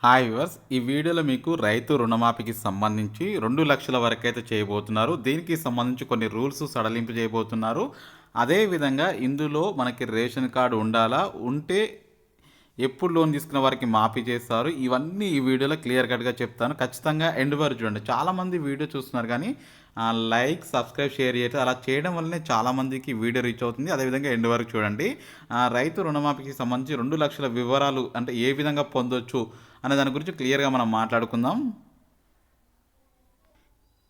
Hi viewers, ఈ వీడియోలో మీకు రైతు రుణమాఫీకి సంబంధించి 2,00,000 వరకైతే చేయబోతున్నారు. దీనికి సంబంధించి కొన్ని రూల్స్ సడలింపు చేయబోతున్నారు. అదేవిధంగా ఇందులో మనకి రేషన్ కార్డు ఉండాలా? ఉంటే ఎప్పుడు లోన్ తీసుకున్న వారికి మాఫీ చేస్తారు? ఇవన్నీ ఈ వీడియోలో క్లియర్ కట్‌గా చెప్తాను. ఖచ్చితంగా ఎండ్ వరకు చూడండి. చాలామంది వీడియో చూస్తున్నారు కానీ లైక్, సబ్స్క్రైబ్, షేర్ చేయట్లేదు. అలా చేయడం వల్లనే చాలామందికి వీడియో రీచ్ అవుతుంది. అదేవిధంగా ఎండ్ వరకు చూడండి. రైతు రుణమాఫీకి సంబంధించి 2,00,000 వివరాలు అంటే ఏ విధంగా పొందొచ్చు అనే దాని గురించి క్లియర్గా మనం మాట్లాడుకుందాం.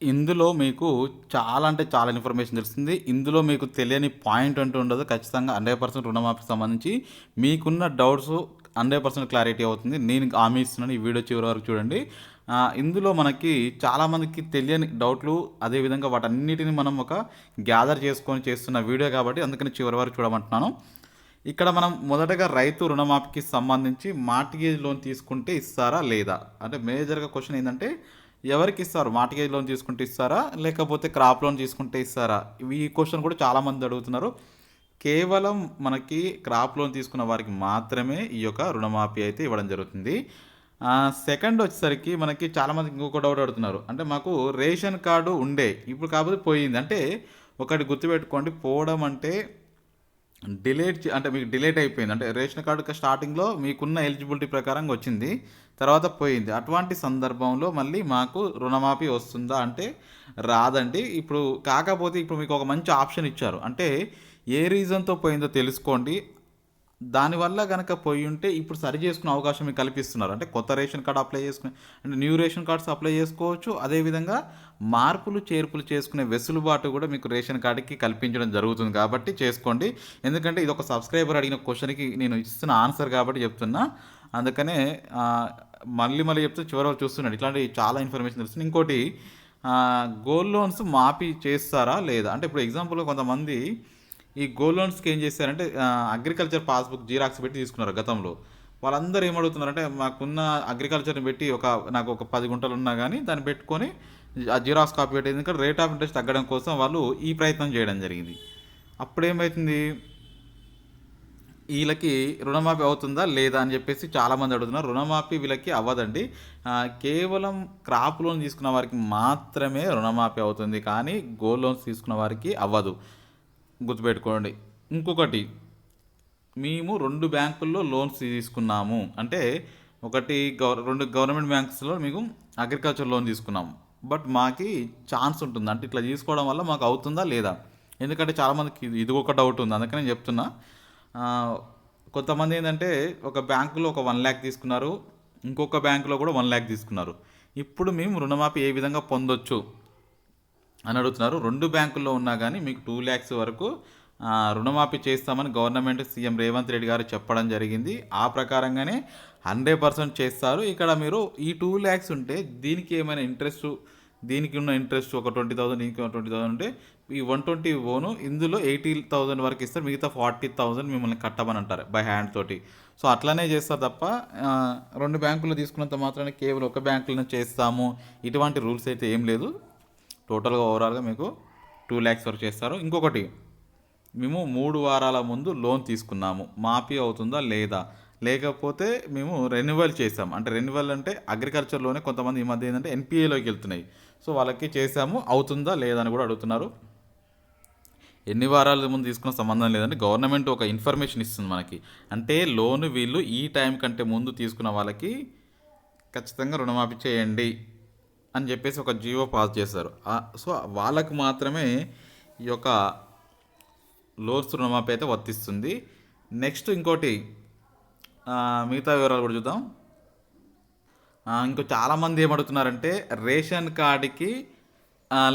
ఇందులో మీకు చాలా అంటే చాలా ఇన్ఫర్మేషన్ తెలుస్తుంది. ఇందులో మీకు తెలియని పాయింట్ అంటూ ఉండదు. ఖచ్చితంగా 100% రుణమాఫీకి సంబంధించి మీకున్న డౌట్స్ 100% క్లారిటీ అవుతుంది. నేను హామీ ఇస్తున్నాను. ఈ వీడియో చివరి వరకు చూడండి. ఇందులో మనకి చాలామందికి తెలియని డౌట్లు, అదేవిధంగా వాటన్నిటిని మనం ఒక గ్యాదర్ చేసుకొని చేస్తున్న వీడియో కాబట్టి అందుకని చివరి వరకు చూడమంటున్నాను. ఇక్కడ మనం మొదటగా రైతు రుణమాఫీకి సంబంధించి మార్ట్గేజ్ లోన్ తీసుకుంటే ఇస్తారా లేదా? అంటే మేజర్గా క్వశ్చన్ ఏంటంటే ఎవరికి ఇస్తారు? మార్ట్గేజ్ లోన్ తీసుకుంటే ఇస్తారా, లేకపోతే క్రాప్ లోన్ తీసుకుంటే ఇస్తారా? ఈ క్వశ్చన్ కూడా చాలామంది అడుగుతున్నారు. కేవలం మనకి క్రాప్ లోన్ తీసుకున్న వారికి మాత్రమే ఈ యొక్క రుణమాఫీ అయితే ఇవ్వడం జరుగుతుంది. సెకండ్ వచ్చేసరికి మనకి చాలామందికి ఇంకొక డౌట్ అడుగుతున్నారు. అంటే మాకు రేషన్ కార్డు ఉండే, ఇప్పుడు కాకపోతే పోయింది. అంటే ఒకటి గుర్తుపెట్టుకోండి, పోవడం అంటే అంటే మీకు డిలేట్ అయిపోయింది. అంటే రేషన్ కార్డు స్టార్టింగ్లో మీకున్న ఎలిజిబిలిటీ ప్రకారంగా వచ్చింది, తర్వాత పోయింది. అటువంటి సందర్భంలో మళ్ళీ మాకు రుణమాఫీ వస్తుందా అంటే రాదండి. కాకపోతే ఇప్పుడు మీకు ఒక మంచి ఆప్షన్ ఇచ్చారు. అంటే ఏ రీజన్తో పోయిందో తెలుసుకోండి. దానివల్ల కనుక పోయి ఉంటే ఇప్పుడు సరి చేసుకునే అవకాశం మీకు కల్పిస్తున్నారు. అంటే కొత్త రేషన్ కార్డు అప్లై చేసుకునే, అంటే న్యూ రేషన్ కార్డ్స్ అప్లై చేసుకోవచ్చు. అదేవిధంగా మార్పులు చేర్పులు చేసుకునే వెసులుబాటు కూడా మీకు రేషన్ కార్డుకి కల్పించడం జరుగుతుంది కాబట్టి చేసుకోండి. ఎందుకంటే ఇది ఒక సబ్స్క్రైబర్ అడిగిన క్వశ్చన్కి నేను ఇస్తున్న ఆన్సర్ కాబట్టి చెప్తున్నా. అందుకనే మళ్ళీ మళ్ళీ చెప్తే చివరి చూస్తున్నాడు. ఇట్లాంటి చాలా ఇన్ఫర్మేషన్ తెలుస్తుంది. ఇంకోటి, గోల్డ్ లోన్స్ మాఫీ చేస్తారా లేదా? అంటే ఇప్పుడు ఎగ్జాంపుల్గా కొంతమంది ఈ గోల్డ్ లోన్స్కి ఏం చేశారంటే అగ్రికల్చర్ పాస్బుక్ జీరాక్స్ పెట్టి తీసుకున్నారు గతంలో. వాళ్ళందరూ ఏమడుగుతున్నారంటే మాకున్న అగ్రికల్చర్ని పెట్టి నాకు ఒక 10 గుంటలు ఉన్నా కానీ దాన్ని పెట్టుకొని ఆ జీరాక్స్ కాపీ పెట్టేది, ఎందుకంటే రేట్ ఆఫ్ ఇంట్రెస్ట్ తగ్గడం కోసం వాళ్ళు ఈ ప్రయత్నం చేయడం జరిగింది. అప్పుడేమవుతుంది, వీళ్ళకి రుణమాఫీ అవుతుందా లేదా అని చెప్పేసి చాలామంది అడుగుతున్నారు. రుణమాఫీ వీళ్ళకి అవ్వదండి. కేవలం క్రాప్ లోన్ తీసుకున్న వారికి మాత్రమే రుణమాఫీ అవుతుంది, కానీ గోల్డ్ లోన్స్ తీసుకున్న వారికి అవ్వదు. గుర్తుపెట్టుకోండి. ఇంకొకటి, మేము 2 బ్యాంకుల్లో లోన్స్ తీసుకున్నాము. అంటే ఒకటి 2 గవర్నమెంట్ బ్యాంక్స్లో మీకు అగ్రికల్చర్ లోన్ తీసుకున్నాము. బట్ మాకి ఛాన్స్ ఉంటుంది, అంటే ఇట్లా తీసుకోవడం వల్ల మాకు అవుతుందా లేదా? ఎందుకంటే చాలామందికి ఇది ఒక డౌట్ ఉంది, అందుకని నేను చెప్తున్నా. కొంతమంది ఏంటంటే ఒక బ్యాంకులో ఒక 1,00,000 తీసుకున్నారు, ఇంకొక బ్యాంకులో కూడా 1,00,000 తీసుకున్నారు. ఇప్పుడు మేము రుణమాఫీ ఏ విధంగా పొందొచ్చు అని అడుగుతున్నారు. 2 బ్యాంకుల్లో ఉన్నా కానీ మీకు 2,00,000 వరకు రుణమాఫీ చేస్తామని గవర్నమెంట్ సీఎం రేవంత్ రెడ్డి గారు చెప్పడం జరిగింది. ఆ ప్రకారంగానే 100% చేస్తారు. ఇక్కడ మీరు ఈ 2,00,000 ఉంటే దీనికి ఏమైనా దీనికి ఉన్న ఇంట్రెస్ట్ ఒక 20,000, దీనికి 20,000 ఉంటే ఈ 120 ఓను, ఇందులో 80,000 వరకు ఇస్తారు. మిగతా 40,000 మిమ్మల్ని కట్టమని అంటారు బై హ్యాండ్ తోటి. సో అట్లనే చేస్తారు తప్ప 2 బ్యాంకుల్లో తీసుకున్నంత మాత్రాన్ని కేవలం ఒక బ్యాంకులను చేస్తాము ఇటువంటి రూల్స్ అయితే ఏం లేదు. టోటల్గా ఓవరాల్గా మీకు 2,00,000 వరకు చేస్తారు. ఇంకొకటి, మేము 3 వారాల ముందు లోన్ తీసుకున్నాము, మాఫీ అవుతుందా లేదా? లేకపోతే మేము రెన్యువల్ చేసాం. అంటే రెన్యువల్ అంటే అగ్రికల్చర్లోనే కొంతమంది ఈ మధ్య ఏంటంటే ఎన్పిఏలోకి వెళ్తున్నాయి. సో వాళ్ళకి చేసాము, అవుతుందా లేదా అని కూడా అడుగుతున్నారు. ఎన్ని వారాల ముందు తీసుకున్న సంబంధం లేదంటే గవర్నమెంట్ ఒక ఇన్ఫర్మేషన్ ఇస్తుంది మనకి. అంటే లోన్ వీళ్ళు ఈ టైం కంటే ముందు తీసుకున్న వాళ్ళకి ఖచ్చితంగా రుణమాఫీ చేయండి అని చెప్పేసి ఒక జీవో పాస్ చేశారు. సో వాళ్ళకు మాత్రమే ఈ యొక్క లోన్స్ రుణమాఫీ అయితే వర్తిస్తుంది. నెక్స్ట్ ఇంకోటి, మిగతా వివరాలు కూడా చూద్దాం. ఇంకో చాలామంది ఏమడుగుతున్నారంటే రేషన్ కార్డుకి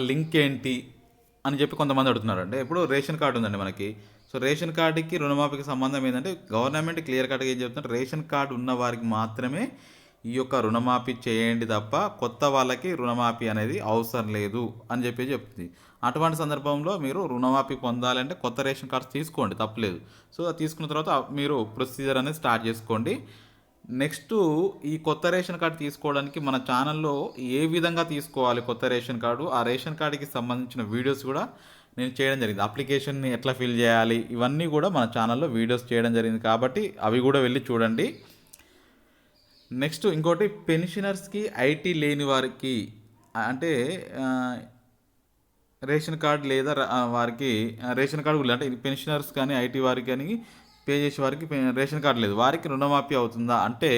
లింక్ ఏంటి అని చెప్పి కొంతమంది అడుగుతున్నారంటే, ఇప్పుడు రేషన్ కార్డు ఉందండి మనకి. సో రేషన్ కార్డుకి రుణమాఫీకి సంబంధం ఏంటంటే గవర్నమెంట్ క్లియర్ కట్గా ఏం చెప్తుంటే రేషన్ కార్డు ఉన్న వారికి మాత్రమే ఈ యొక్క రుణమాఫీ చేయండి తప్ప కొత్త వాళ్ళకి రుణమాఫీ అనేది అవసరం లేదు అని చెప్పి చెప్తుంది. అటువంటి సందర్భంలో మీరు రుణమాఫీ పొందాలంటే కొత్త రేషన్ కార్డ్స్ తీసుకోండి, తప్పలేదు. సో తీసుకున్న తర్వాత మీరు ప్రొసీజర్ అనేది స్టార్ట్ చేసుకోండి. నెక్స్ట్, ఈ కొత్త రేషన్ కార్డు తీసుకోవడానికి మన ఛానల్లో ఏ విధంగా తీసుకోవాలి కొత్త రేషన్ కార్డు, ఆ రేషన్ కార్డుకి సంబంధించిన వీడియోస్ కూడా నేను చేయడం జరిగింది. అప్లికేషన్ని ఎట్లా ఫిల్ చేయాలి ఇవన్నీ కూడా మన ఛానల్లో వీడియోస్ చేయడం జరిగింది కాబట్టి అవి కూడా వెళ్ళి చూడండి. నెక్స్ట్ ఇంకోటి పెన్షనర్స్కి ఐటీ లేని వారికి అంటే ఆ, రేషన్ కార్డు లేదా వారికి రేషన్ కార్డు అంటే ఇది పెన్షనర్స్ కానీ ఐటీ వారికి కానీ పే చేసే వారికి రేషన్ కార్డు లేదు వారికి రుణమాఫీ అవుతుందా అంటే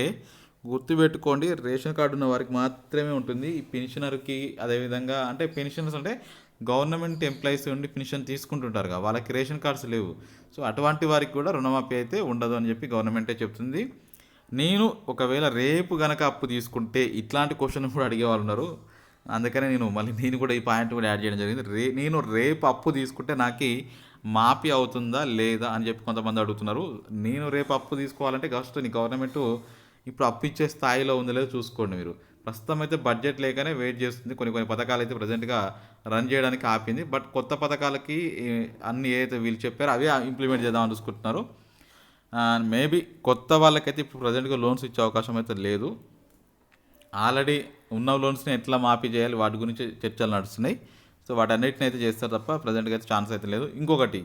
గుర్తుపెట్టుకోండి రేషన్ కార్డు ఉన్న వారికి మాత్రమే ఉంటుంది ఈ పెన్షనర్కి అదేవిధంగా అంటే పెన్షనర్స్ అంటే గవర్నమెంట్ ఎంప్లాయీస్ ఉండి పెన్షన్ తీసుకుంటుంటారు కదా వాళ్ళకి రేషన్ కార్డ్స్ లేవు సో అటువంటి వారికి కూడా రుణమాఫీ అయితే ఉండదు అని చెప్పి గవర్నమెంటే చెప్తుంది నేను ఒకవేళ రేపు గనక అప్పు తీసుకుంటే ఇట్లాంటి క్వశ్చన్ కూడా అడిగే వాళ్ళు ఉన్నారు అందుకనే నేను కూడా ఈ పాయింట్ కూడా యాడ్ చేయడం జరిగింది నేను రేపు అప్పు తీసుకుంటే నాకు మాఫీ అవుతుందా లేదా అని చెప్పి కొంతమంది అడుగుతున్నారు నేను రేపు అప్పు తీసుకోవాలంటే ఫస్ట్ నీ గవర్నమెంట్ ఇప్పుడు అప్పు ఇచ్చే స్థాయిలో ఉందో లేదో చూసుకోండి మీరు ప్రస్తుతం అయితే బడ్జెట్ లేకనే వెయిట్ చేస్తుంది కొన్ని పథకాలు అయితే ప్రజెంట్గా రన్ చేయడానికి ఆపింది బట్ కొత్త పథకాలకి అన్ని ఏదైతే వీళ్ళు చెప్పారో అవే ఇంప్లిమెంట్ చేద్దామని చూసుకుంటున్నారు మేబీ కొత్త వాళ్ళకైతే ఇప్పుడు ప్రజెంట్గా లోన్స్ ఇచ్చే అవకాశం అయితే లేదు ఆల్రెడీ ఉన్న లోన్స్ని ఎట్లా మాఫీ చేయాలి వాటి గురించి చర్చలు నడుస్తున్నాయి సో వాటన్నిటిని అయితే చేస్తారు తప్ప ప్రజెంట్గా అయితే ఛాన్స్ అయితే లేదు ఇంకొకటి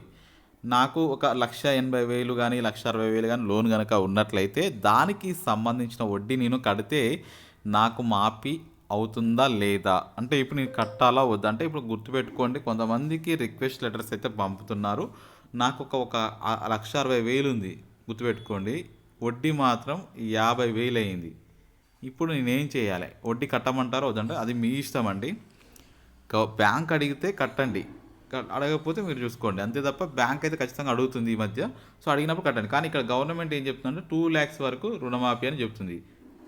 నాకు ఒక 1,80,000 కానీ 1,60,000 కానీ లోన్ కనుక ఉన్నట్లయితే దానికి సంబంధించిన వడ్డీ నేను కడితే నాకు మాఫీ అవుతుందా లేదా అంటే ఇప్పుడు నేను కట్టాలా వద్దా అంటే ఇప్పుడు గుర్తుపెట్టుకోండి కొంతమందికి రిక్వెస్ట్ లెటర్స్ అయితే పంపుతున్నారు నాకు ఒక 1,60,000 ఉంది గుర్తుపెట్టుకోండి వడ్డీ మాత్రం 50,000 అయింది ఇప్పుడు నేనేం చేయాలి వడ్డీ కట్టమంటారో వద్దంటే అది మీ ఇష్టం అండి బ్యాంక్ అడిగితే కట్టండి అడగకపోతే మీరు చూసుకోండి అంతే తప్ప బ్యాంక్ అయితే ఖచ్చితంగా అడుగుతుంది ఈ మధ్య సో అడిగినప్పుడు కట్టండి కానీ ఇక్కడ గవర్నమెంట్ ఏం చెప్తుందంటే 2 lakhs వరకు రుణమాఫీ అని చెప్తుంది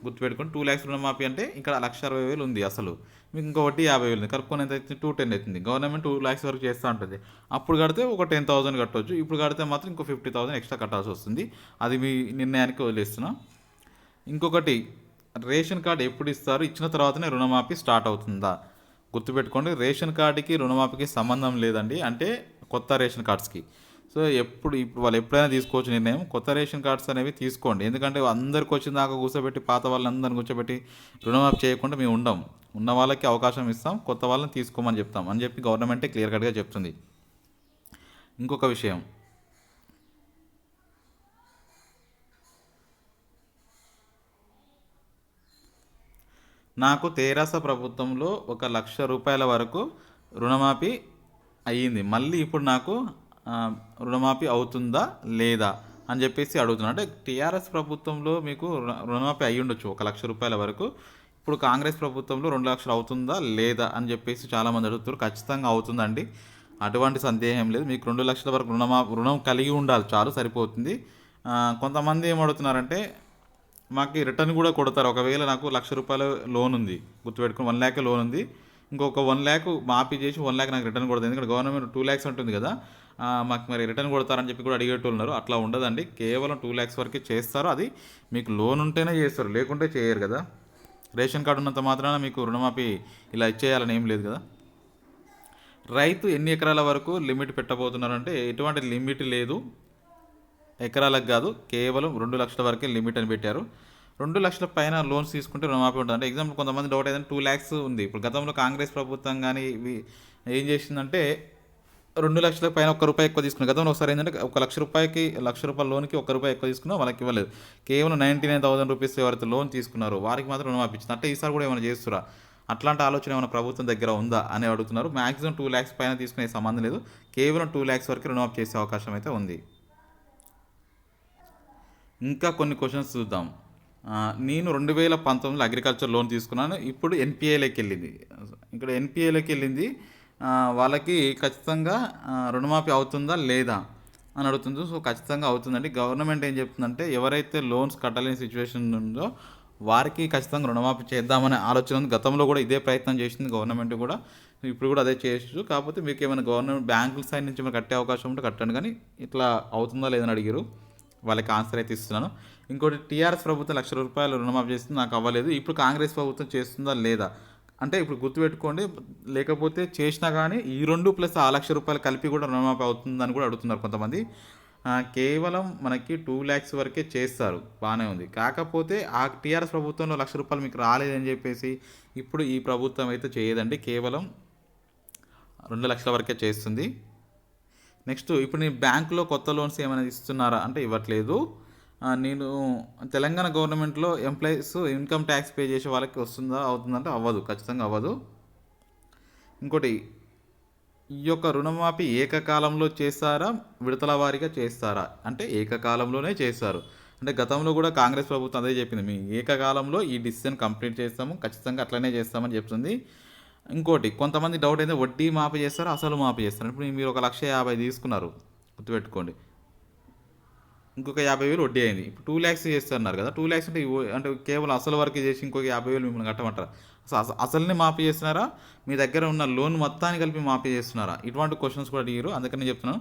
గుర్తుపెట్టుకోండి 2 lakhs రుణమాఫీ అంటే ఇక్కడ 1,60,000 ఉంది అసలు మీకు ఇంకో వడ్డీ 50,000 ఉంది కలుపుకొని ఎంత అవుతుంది 210 అవుతుంది గవర్నమెంట్ 2 lakhs వరకు చేస్తూ ఉంటుంది అప్పుడు కడితే ఒక 10,000 కట్టవచ్చు ఇప్పుడు కడితే మాత్రం ఇంకో 50,000 ఎక్స్ట్రా కట్టాల్సి వస్తుంది అది మీ నిర్ణయానికి వదిలేస్తున్నాం ఇంకొకటి రేషన్ కార్డు ఎప్పుడు ఇస్తారు ఇచ్చిన తర్వాతనే రుణమాఫీ స్టార్ట్ అవుతుందా గుర్తుపెట్టుకోండి రేషన్ కార్డుకి రుణమాఫీకి సంబంధం లేదండి అంటే కొత్త రేషన్ కార్డ్స్కి సో ఇప్పుడు వాళ్ళు ఎప్పుడైనా తీసుకోవచ్చు నిర్ణయం కొత్త రేషన్ కార్డ్స్ అనేవి తీసుకోండి ఎందుకంటే అందరికి వచ్చిన దాకా కూర్చోబెట్టి పాత వాళ్ళందరిని కూర్చోబెట్టి రుణమాఫీ చేయకుండా మేము ఉండం ఉన్న వాళ్ళకి అవకాశం ఇస్తాం కొత్త వాళ్ళని తీసుకోమని చెప్తాం అని చెప్పి గవర్నమెంటే క్లియర్ కట్గా చెప్తుంది ఇంకొక విషయం నాకు తెరాస ప్రభుత్వంలో 1,00,000 వరకు రుణమాఫీ అయ్యింది మళ్ళీ ఇప్పుడు నాకు రుణమాఫీ అవుతుందా లేదా అని చెప్పేసి అడుగుతున్నాను అంటే టీఆర్ఎస్ ప్రభుత్వంలో మీకు రుణమాఫీ అయ్యి ఉండొచ్చు 1,00,000 వరకు ఇప్పుడు కాంగ్రెస్ ప్రభుత్వంలో 2 లక్షలు అవుతుందా లేదా అని చెప్పేసి చాలామంది అడుగుతారు ఖచ్చితంగా అవుతుందండి అటువంటి సందేహం లేదు మీకు 2 లక్షల వరకు రుణం కలిగి ఉండాలి చాలు సరిపోతుంది కొంతమంది ఏం అడుగుతున్నారంటే మాకు రిటర్న్ కూడా కొడతారు ఒకవేళ నాకు 1,00,000 లోన్ ఉంది గుర్తుపెట్టుకుని 1 lakh లోన్ ఉంది ఇంకొక 1 lakh మాఫీ చేసి 1 lakh నాకు రిటర్న్ కొడుతుంది ఎందుకంటే గవర్నమెంట్ 2 lakhs ఉంటుంది కదా మాకు మరి రిటర్న్ కొడతారని చెప్పి కూడా అడిగేటోళ్ళు ఉన్నారు అట్లా ఉండదండి కేవలం 2 lakhs వరకే చేస్తారు అది మీకు లోన్ ఉంటేనే చేస్తారు లేకుంటే చేయరు కదా రేషన్ కార్డు ఉన్నంత మాత్రాన మీకు రుణమాఫీ ఇలా ఇచ్చేయాలని ఏం లేదు కదా రైతు ఎన్ని ఎకరాల వరకు లిమిట్ పెట్టబోతున్నారంటే ఎటువంటి లిమిట్ లేదు ఎకరాలకు కాదు కేవలం 2 లక్షల వరకే లిమిట్ అని పెట్టారు 2 లక్షల పైన లోన్స్ తీసుకుంటే రుణమాఫీ ఉంటుంది అంటే ఎగ్జాంపుల్ కొంతమంది డౌట్ ఏదైనా 2 lakhs ఉంది ఇప్పుడు గతంలో కాంగ్రెస్ ప్రభుత్వం కానీ ఏం చేసిందంటే 2 లక్షల పైన ₹1 ఎక్కువ తీసుకున్నారు గతంలో ఒకసారి ఏంటంటే ₹1,00,000 లోన్కి ₹1 ఎక్కువ తీసుకున్నా వాళ్ళకి ఇవ్వలేదు కేవలం 99,000 రూపీస్ ఎవరైతే లోన్ తీసుకున్నారో వారికి మాత్రం రుణమాఫీ ఇచ్చింది అంటే ఈసారి కూడా ఏమైనా చేస్తురా అట్లాంటి ఆలోచన ఏమైనా ప్రభుత్వం దగ్గర ఉందా అని అడుగుతున్నారు మ్యాక్సిమం 2 lakhs పైన తీసుకునే సంబంధం లేదు కేవలం 2 lakhs వరకు రుణమాఫీ చేసే అవకాశం అయితే ఉంది ఇంకా కొన్ని క్వశ్చన్స్ చూద్దాం నేను 2019లో అగ్రికల్చర్ లోన్ తీసుకున్నాను ఇప్పుడు ఎన్పిఏలోకి వెళ్ళింది ఇక్కడ ఎన్పిఏలోకి వెళ్ళింది వాళ్ళకి ఖచ్చితంగా రుణమాఫీ అవుతుందా లేదా అని అడుగుతుంది సో ఖచ్చితంగా అవుతుందండి గవర్నమెంట్ ఏం చెప్తుందంటే ఎవరైతే లోన్స్ కట్టలేని సిచ్యువేషన్ ఉందో వారికి ఖచ్చితంగా రుణమాఫీ చేద్దామనే ఆలోచన ఉంది గతంలో కూడా ఇదే ప్రయత్నం చేసింది గవర్నమెంట్ కూడా ఇప్పుడు కూడా అదే చేయొచ్చు కాకపోతే మీకు ఏమైనా గవర్నమెంట్ బ్యాంకుల సైడ్ నుంచి ఏమైనా కట్టే అవకాశం ఉంటే కట్టండి కానీ ఇట్లా అవుతుందా లేదని అడిగారు వాళ్ళకి ఆన్సర్ అయితే ఇస్తున్నాను ఇంకోటి టీఆర్ఎస్ ప్రభుత్వం ₹1,00,000 రుణమాఫీ చేస్తుంది నాకు అవ్వలేదు ఇప్పుడు కాంగ్రెస్ ప్రభుత్వం చేస్తుందా లేదా అంటే ఇప్పుడు గుర్తుపెట్టుకోండి లేకపోతే చేసినా కానీ ఈ 2 ప్లస్ ఆ ₹1,00,000 కలిపి కూడా రుణమాఫీ అవుతుందని కూడా అడుగుతున్నారు కొంతమంది కేవలం మనకి 2 lakhs వరకే చేస్తారు బాగానే ఉంది కాకపోతే ఆ టీఆర్ఎస్ ప్రభుత్వంలో ₹1,00,000 మీకు రాలేదని చెప్పేసి ఇప్పుడు ఈ ప్రభుత్వం అయితే చేయదండి కేవలం 2 లక్షల వరకే చేస్తుంది నెక్స్ట్ ఇప్పుడు నేను బ్యాంకులో కొత్త లోన్స్ ఏమైనా ఇస్తున్నారా అంటే ఇవ్వట్లేదు నేను తెలంగాణ గవర్నమెంట్‌లో ఎంప్లాయీస్ ఇన్‌కమ్ ట్యాక్స్ పే చేసే వాళ్ళకి వస్తుందా? అవుతుందంటే అవ్వదు. ఖచ్చితంగా అవ్వదు. ఇంకోటి ఈ యొక్క రుణమాఫీ ఏకకాలంలో చేస్తారా? విడతల వారీగా చేస్తారా? అంటే ఏకకాలంలోనే చేస్తారు. అంటే గతంలో కూడా కాంగ్రెస్ ప్రభుత్వం అదే చెప్పింది. మేము ఏకకాలంలో ఈ డిసిషన్ కంప్లీట్ చేస్తాము. ఖచ్చితంగా అట్లనే చేస్తామని చెప్తుంది. ఇంకోటి కొంతమంది డౌట్ అయితే వడ్డీ మాఫీ చేస్తారు, అసలు మాఫీ చేస్తారు. ఇప్పుడు మీరు ఒక 1,50,000 తీసుకున్నారు. గుర్తుపెట్టుకోండి. ఇంకొక 50,000 వడ్డీ అయింది. ఇప్పుడు 2,00,000 చేస్తున్నారు కదా! 2,00,000 అంటే అంటే కేవలం అసలు వరకే చేసి ఇంకొక 50,000 మిమ్మల్ని కట్టమంటారా? అసలుని మాఫీ చేస్తున్నారా? మీ దగ్గర ఉన్న లోన్ మొత్తాన్ని కలిపి మాఫీ చేస్తున్నారా? ఇటువంటి క్వెషన్స్ కూడా అడిగారు. అందుకని నేను చెప్తున్నాను.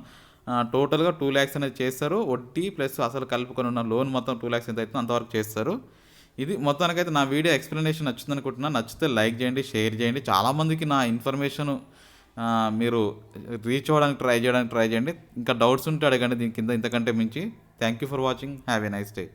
టోటల్‌గా 2,00,000 అనేది చేస్తారు. వడ్డీ ప్లస్ అసలు కలుపుకొని ఉన్న లోన్ మొత్తం 2,00,000 ఎంత అవుతుందో అంతవరకు చేస్తారు. ఇది మొత్తానికైతే నా వీడియో ఎక్స్‌ప్లనేషన్ నచ్చిందనుకుంటున్నాను. నచ్చితే లైక్ చేయండి, షేర్ చేయండి. చాలామందికి నా ఇన్ఫర్మేషన్ మీరు రీచ్ అవ్వడానికి ట్రై చేయండి. ఇంకా డౌట్స్ ఉంటే అడగండి దీని కింద ఇంతకంటే మించి. Thank you for watching. Have a nice day.